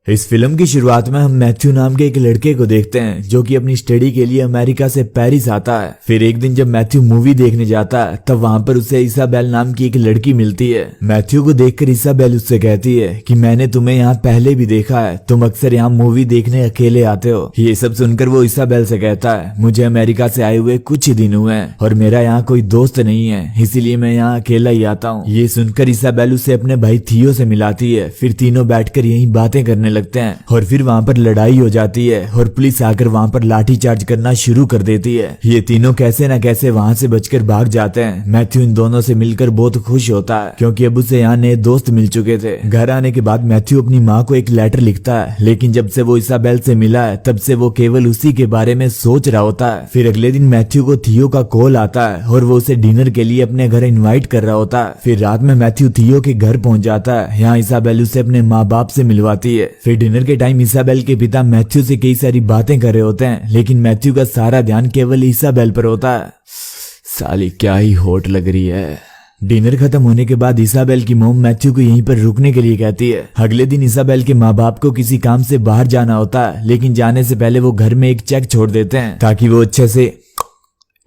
इस फिल्म की शुरुआत में हम मैथ्यू नाम के एक लड़के को देखते हैं जो कि अपनी स्टडी के लिए अमेरिका से पेरिस आता है। फिर एक दिन जब मैथ्यू मूवी देखने जाता है तब वहां पर उसे इसाबेल नाम की एक लड़की मिलती है। मैथ्यू को देखकर इसाबेल उससे कहती है कि मैंने तुम्हें यहाँ पहले भी देखा है, तुम अक्सर यहाँ मूवी देखने अकेले आते हो। ये सब सुनकर वो इसाबेल से कहता है मुझे अमेरिका से आए हुए कुछ ही दिन हुए हैं और मेरा यहाँ कोई दोस्त नहीं है, इसीलिए मैं यहाँ अकेला ही आता हूँ। ये सुनकर इसाबेल उसे अपने भाई थियो से मिलाती है। फिर तीनों बैठकर यही बातें करने लगते हैं और फिर वहां पर लड़ाई हो जाती है और पुलिस आकर वहां पर लाठी चार्ज करना शुरू कर देती है। ये तीनों कैसे न कैसे वहां से बचकर भाग जाते हैं। मैथ्यू इन दोनों से मिलकर बहुत खुश होता है क्योंकि अब उसे यहाँ नए दोस्त मिल चुके थे। घर आने के बाद मैथ्यू अपनी माँ को एक लेटर लिखता है, लेकिन जब से वो इसाबेल से मिला है तब से वो केवल उसी के बारे में सोच रहा होता है। फिर अगले दिन मैथ्यू को थियो का कॉल आता है और वो उसे डिनर के लिए अपने घर इन्वाइट कर रहा होता है। फिर रात में मैथ्यू थियो के घर पहुंच जाता है। यहाँ इसाबेल उसे अपने माँ बाप से मिलवाती है। फिर डिनर के टाइम इसाबेल के पिता मैथ्यू से कई सारी बातें कर रहे होते हैं, लेकिन मैथ्यू का सारा ध्यान केवल इसाबेल पर होता है। साली क्या ही हॉट लग रही है। डिनर खत्म होने के बाद इसाबेल की मोम मैथ्यू को यहीं पर रुकने के लिए कहती है। अगले दिन इसाबेल के माँ बाप को किसी काम से बाहर जाना होता है, लेकिन जाने से पहले वो घर में एक चेक छोड़ देते हैं ताकि वो अच्छे से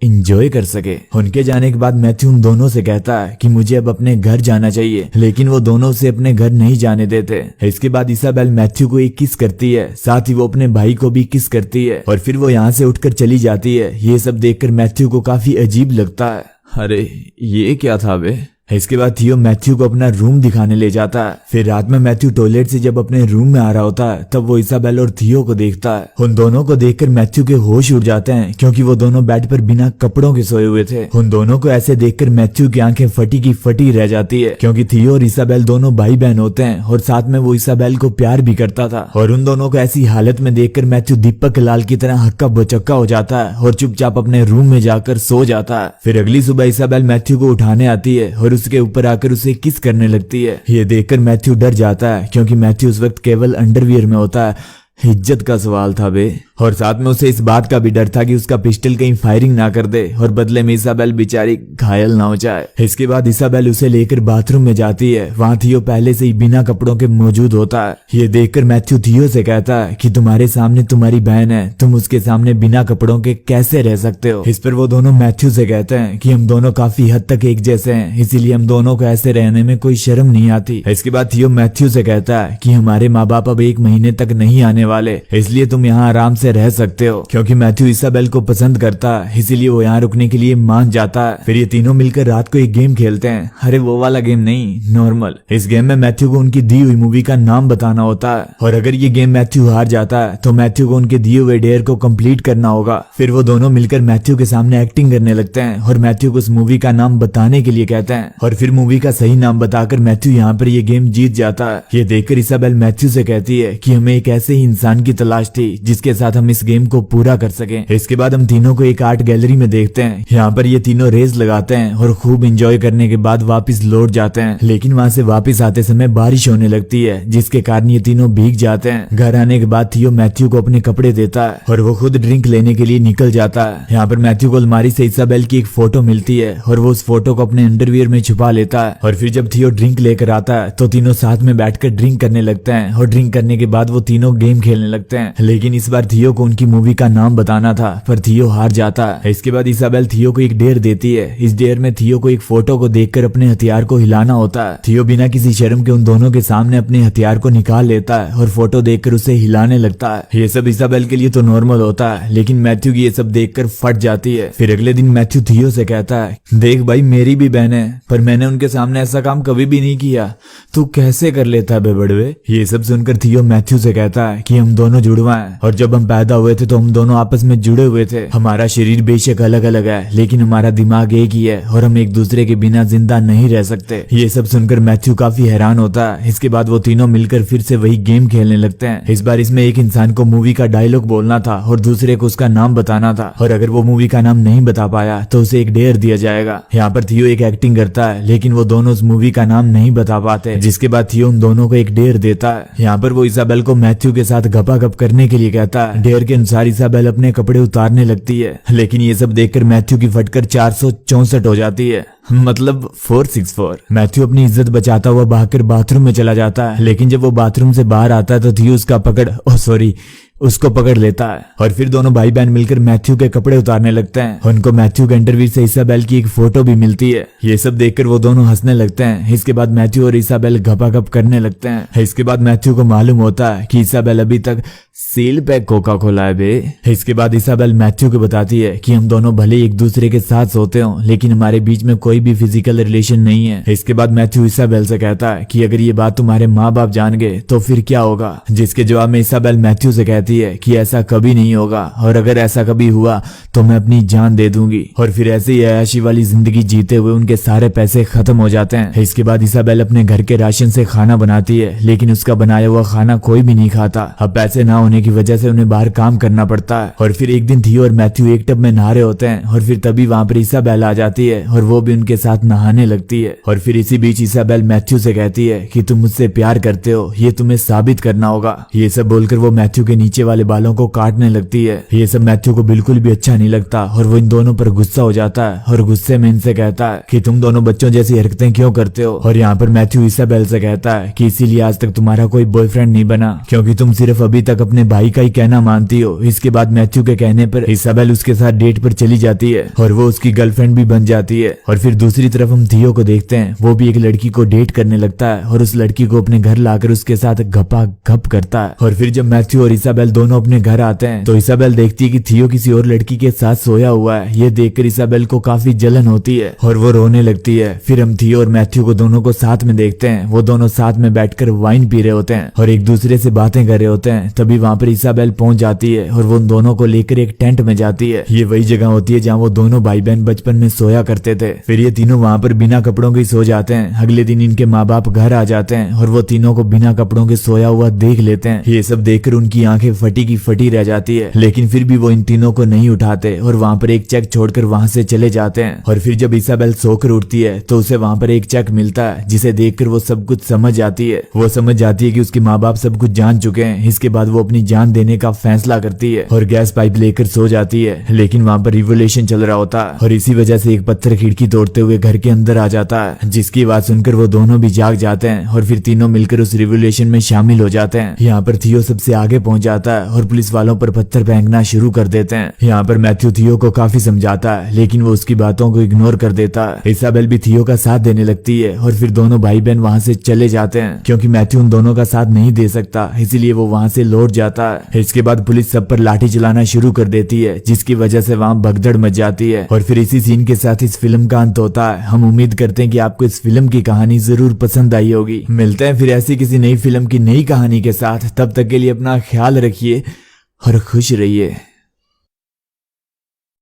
इंजॉय कर सके। उनके जाने के बाद मैथ्यू उन दोनों से कहता है कि मुझे अब अपने घर जाना चाहिए, लेकिन वो दोनों उसे अपने घर नहीं जाने देते। इसके बाद इसाबेल मैथ्यू को एक किस करती है, साथ ही वो अपने भाई को भी किस करती है और फिर वो यहाँ से उठकर चली जाती है। ये सब देखकर मैथ्यू को काफी अजीब लगता है। अरे ये क्या था बे। इसके बाद थियो मैथ्यू को अपना रूम दिखाने ले जाता है। फिर रात में मैथ्यू टॉयलेट से जब अपने रूम में आ रहा होता है तब वो इसाबेल और थियो को देखता है। उन दोनों को देखकर मैथ्यू के होश उड़ जाते हैं क्योंकि वो दोनों बेड पर बिना कपड़ों के सोए हुए थे। उन दोनों को ऐसे देखकर मैथ्यू की आंखें फटी की फटी रह जाती है क्योंकि थियो और इसाबेल दोनों भाई बहन होते हैं और साथ में वो इसाबेल को प्यार भी करता था। और उन दोनों को ऐसी हालत में देखकर मैथ्यू दीपक लाल की तरह हक्का बचक्का हो जाता है और चुपचाप अपने रूम में जाकर सो जाता है। फिर अगली सुबह इसाबेल मैथ्यू को उठाने आती है और उसके ऊपर आकर उसे किस करने लगती है। ये देखकर मैथ्यू डर जाता है क्योंकि मैथ्यू उस वक्त केवल अंडरवियर में होता है। इज्जत का सवाल था बे। और साथ में उसे इस बात का भी डर था कि उसका पिस्टल कहीं फायरिंग ना कर दे और बदले में इसाबेल बेचारी घायल ना हो जाए। इसके बाद इसाबेल उसे लेकर बाथरूम में जाती है। वहाँ थियो पहले से ही बिना कपड़ों के मौजूद होता है। ये देखकर मैथ्यू थियो से कहता है कि तुम्हारे सामने तुम्हारी बहन है, तुम उसके सामने बिना कपड़ों के कैसे रह सकते हो। इस पर वो दोनों मैथ्यू से कहते हैं कि हम दोनों काफी हद तक एक जैसे हैं, इसीलिए हम दोनों को ऐसे रहने में कोई शर्म नहीं आती। इसके बाद थियो मैथ्यू से कहता है कि हमारे माँ बाप अब 1 महीने तक नहीं आने वाले, इसलिए तुम यहाँ आराम से रह सकते हो। क्योंकि मैथ्यू इसाबेल को पसंद करता है इसीलिए वो यहाँ रुकने के लिए मान जाता है। फिर ये तीनों मिलकर रात को एक गेम खेलते हैं। अरे वो वाला गेम नहीं, नॉर्मल। इस गेम में मैथ्यू को उनकी दी हुई मूवी का नाम बताना होता है और अगर ये गेम मैथ्यू हार जाता है तो मैथ्यू को उनके दिए हुए डेयर को कंप्लीट करना होगा। फिर वो दोनों मिलकर मैथ्यू के सामने एक्टिंग करने लगते हैं और मैथ्यू को उस मूवी का नाम बताने के लिए कहते हैं और फिर मूवी का सही नाम बताकर मैथ्यू यहाँ पर ये गेम जीत जाता है। ये देखकर इसाबेल मैथ्यू से कहती है कि हमें एक ऐसे ही इंसान की तलाश थी जिसके साथ हम इस गेम को पूरा कर सकें। इसके बाद हम तीनों को एक आर्ट गैलरी में देखते हैं। यहाँ पर ये तीनों रेस लगाते हैं और खूब एंजॉय करने के बाद वापस लौट जाते हैं, लेकिन वहाँ से वापस आते समय बारिश होने लगती है जिसके कारण ये तीनों भीग जाते हैं। घर आने के बाद थियो मैथ्यू को अपने कपड़े देता है और वो खुद ड्रिंक लेने के लिए निकल जाता है। यहाँ पर मैथ्यू को अलमारी से इसाबेल की एक फोटो मिलती है और वो उस फोटो को अपने अंडरवियर में छुपा लेता है और फिर जब थियो ड्रिंक लेकर आता है तो तीनों साथ में बैठकर ड्रिंक करने लगते हैं और ड्रिंक करने के बाद वो तीनों गेम खेलने लगते हैं। लेकिन इस बार थियो को उनकी मूवी का नाम बताना था पर थियो हार जाता है। इसके बाद इसाबेल थियो को एक डेयर देती है। इस डेयर में थियो को एक फोटो को देखकर अपने हथियार को हिलाना होता है। थियो बिना किसी शर्म के उन दोनों के सामने अपने हथियार को निकाल लेता है और फोटो देखकर उसे हिलाने लगता है। ये सब इसाबेल के लिए तो नॉर्मल होता है, लेकिन मैथ्यू की ये सब देखकर फट जाती है। फिर अगले दिन मैथ्यू थियो से कहता है देख भाई मेरी भी बहन है पर मैंने उनके सामने ऐसा काम कभी भी नहीं किया, तू कैसे कर लेता है बे बड़वे। ये सब सुनकर थियो मैथ्यू से कहता है कि हम दोनों जुड़वा हैं और जब हम पैदा हुए थे तो हम दोनों आपस में जुड़े हुए थे। हमारा शरीर बेशक अलग अलग है लेकिन हमारा दिमाग एक ही है और हम एक दूसरे के बिना जिंदा नहीं रह सकते। ये सब सुनकर मैथ्यू काफी हैरान होता है। इसके बाद वो तीनों मिलकर फिर से वही गेम खेलने लगते हैं। इस बार इसमें एक इंसान को मूवी का डायलॉग बोलना था और दूसरे को उसका नाम बताना था और अगर वो मूवी का नाम नहीं बता पाया तो उसे एक डेयर दिया जाएगा। यहाँ पर थियो एक एक्टिंग करता है लेकिन वो दोनों उस मूवी का नाम नहीं बता पाते, जिसके बाद थियो उन दोनों को एक डेयर देता है। यहाँ पर वो इसाबेल को मैथ्यू के साथ साथ गपागप करने के लिए कहता है। डेयर के अनुसार इसाबेल अपने कपड़े उतारने लगती है, लेकिन ये सब देखकर मैथ्यू की फटकर 464 हो जाती है, मतलब 464। मैथ्यू अपनी इज्जत बचाता हुआ भागकर बाथरूम में चला जाता है, लेकिन जब वो बाथरूम से बाहर आता है तो थियो उसको पकड़ लेता है और फिर दोनों भाई बहन मिलकर मैथ्यू के कपड़े उतारने लगते हैं। उनको मैथ्यू के इंटरव्यू से इसाबेल की एक फोटो भी मिलती है। ये सब देखकर वो दोनों हंसने लगते हैं। इसके बाद मैथ्यू और इसाबेल गपागप करने लगते हैं। इसके बाद मैथ्यू को मालूम होता है कि इसाबेल अभी तक सील पैक कोका कोला है बे। इसके बाद इसाबेल मैथ्यू को बताती है कि हम दोनों भले एक दूसरे के साथ सोते हो, लेकिन हमारे बीच में कोई भी फिजिकल रिलेशन नहीं है। इसके बाद मैथ्यू इसाबेल से कहता है कि अगर ये बात तुम्हारे माँ बाप जान गए तो फिर क्या होगा, जिसके जवाब में इसाबेल मैथ्यू से कहती है कि ऐसा कभी नहीं होगा, और अगर ऐसा कभी हुआ तो मैं अपनी जान दे दूंगी। और फिर ऐसे ही अय्याशी वाली जिंदगी जीते हुए उनके सारे पैसे खत्म हो जाते हैं। इसके बाद इसाबेल अपने घर के राशन से खाना बनाती है, लेकिन उसका बनाया हुआ खाना कोई भी नहीं खाता। अब पैसे ना होने की वजह से उन्हें बाहर काम करना पड़ता है। और फिर एक दिन थियो और मैथ्यू एक टब में नहा रहे होते हैं, और फिर तभी वहां पर इसाबेल आ जाती है और वो भी उनके साथ नहाने लगती है। और फिर इसी बीच इसाबेल मैथ्यू से कहती है कि तुम मुझसे प्यार करते हो, ये तुम्हें साबित करना होगा। ये सब बोलकर वो मैथ्यू के नीचे वाले बालों को काटने लगती है। ये सब मैथ्यू को बिल्कुल भी अच्छा नहीं लगता और वो इन दोनों पर गुस्सा हो जाता है और गुस्से में इनसे कहता है कि तुम दोनों बच्चों जैसी हरकतें क्यों करते हो। और यहाँ पर मैथ्यू इसाबेल से कहता है कि इसीलिए आज तक तुम्हारा कोई बॉयफ्रेंड नहीं बना, क्योंकि तुम सिर्फ अभी तक अपने भाई का ही कहना मानती हो। इसके बाद मैथ्यू के कहने पर इसाबेल उसके साथ डेट पर चली जाती है और वो उसकी गर्लफ्रेंड भी बन जाती है। और फिर दूसरी तरफ हम थियो को देखते हैं, वो भी एक लड़की को डेट करने लगता है और उस लड़की को अपने घर लाकर उसके साथ गपा गप करता है। और फिर जब मैथ्यू और इसाबेल दोनों अपने घर आते हैं तो इसाबेल देखती है कि थियो किसी और लड़की के साथ सोया हुआ है। ये देखकर इसाबेल को काफी जलन होती है और वो रोने लगती है। फिर हम थियो और मैथ्यू को दोनों को साथ में देखते हैं, वो दोनों साथ में बैठकर वाइन पी रहे होते हैं और एक दूसरे से बातें कर रहे होते हैं। तभी वहां पर इसाबेल पहुंच जाती है और वो उन दोनों को लेकर एक टेंट में जाती है। ये वही जगह होती है जहाँ वो दोनों भाई बहन बचपन में सोया करते थे। फिर ये तीनों वहां पर बिना कपड़ों के सो जाते हैं। अगले दिन इनके माँ बाप घर आ जाते हैं और वो तीनों को बिना कपड़ों के सोया हुआ देख लेते हैं। ये सब देखकर उनकी आंखें फटी की फटी रह जाती है, लेकिन फिर भी वो इन तीनों को नहीं उठाते और वहां पर एक चेक छोड़कर वहां से चले जाते हैं। और फिर जब इसाबेल सोकर उठती है तो उसे वहां पर एक चेक मिलता है, जिसे देखकर वो सब कुछ समझ जाती है। वो समझ जाती है कि उसके माँ बाप सब कुछ जान चुके हैं। इसके बाद वो अपनी जान देने का फैसला करती है और गैस पाइप लेकर सो जाती है, लेकिन वहां पर रिवोल्यूशन चल रहा होता है और इसी वजह से एक पत्थर खिड़की तोड़ते हुए घर के अंदर आ जाता है, जिसकी आवाज सुनकर वो दोनों भी जाग जाते हैं और फिर तीनों मिलकर उस रिवोल्यूशन में शामिल हो जाते हैं। यहाँ पर थियो सबसे आगे पहुंच जाता है और पुलिस वालों पर पत्थर फेंकना शुरू कर देते हैं। यहाँ पर मैथ्यू थियो को काफी समझाता है, लेकिन वो उसकी बातों को इग्नोर कर देता है। इसाबेल भी थियो का साथ देने लगती है और फिर दोनों भाई बहन वहां से चले जाते हैं, क्योंकि मैथ्यू उन दोनों का साथ नहीं दे सकता, इसीलिए वो वहां से लौट जाता है। इसके बाद पुलिस सब पर लाठी चलाना शुरू कर देती है, जिसकी वजह से वहां भगदड़ मच जाती है। और फिर इसी सीन के साथ इस फिल्म का अंत होता है। हम उम्मीद करते हैं कि आपको इस फिल्म की कहानी जरूर पसंद आई होगी। मिलते हैं फिर ऐसी किसी नई फिल्म की नई कहानी के साथ। तब तक के लिए अपना ख्याल रखिए और खुश रहिए।